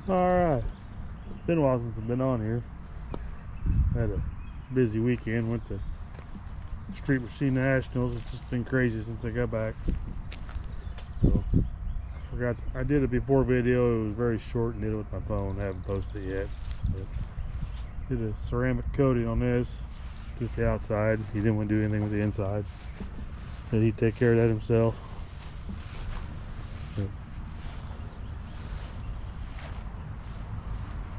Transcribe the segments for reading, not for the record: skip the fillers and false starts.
Alright, it's been a while since I've been on here. Had a busy weekend, went to Street Machine Nationals. It's just been crazy since I got back. So, I forgot, I did a before video, it was very short and did it with my phone, I haven't posted it yet. But did a ceramic coating on this, just the outside. He didn't want to do anything with the inside. Said he'd take care of that himself. But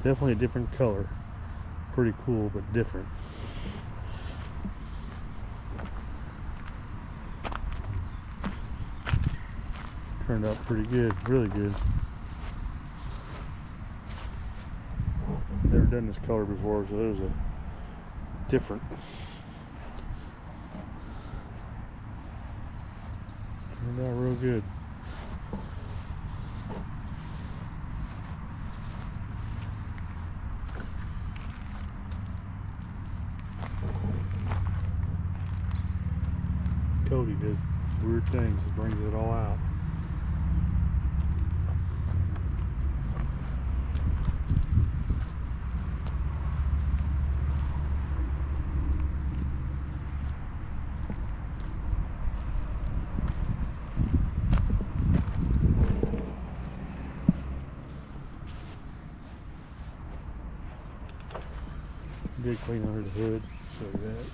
definitely a different color. Pretty cool, but different. Turned out pretty good, really good. Never done this color before, so it was a different. Turned out real good. Cody does weird things, it brings it all out. Did clean under the hood, show you that.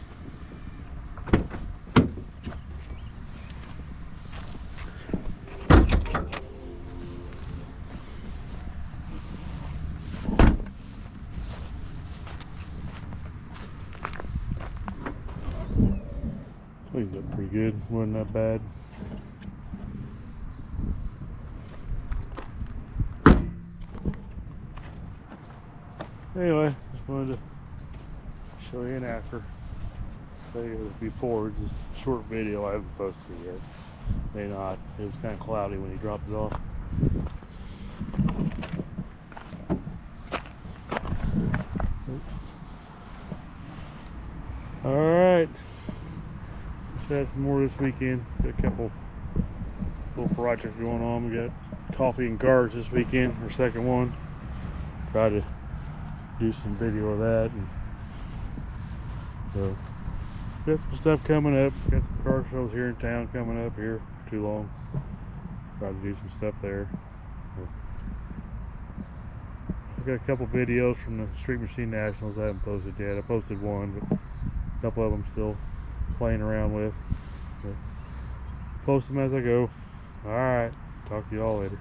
Cleaned up pretty good, wasn't that bad. Anyway, just wanted to show you an after. Show you the before. Just a short video, I haven't posted it yet. May not. It was kind of cloudy when he dropped it off. Alright. Just had some more this weekend. Got a couple little projects going on. We got coffee and cards this weekend, our second one. Try to do some video of that. And so, got some stuff coming up. Got some car shows here in town coming up here for too long. Try to do some stuff there. I've got a couple videos from the Street Machine Nationals I haven't posted yet. I posted one, but a couple of them still playing around with. But post them as I go. Alright, talk to you all later.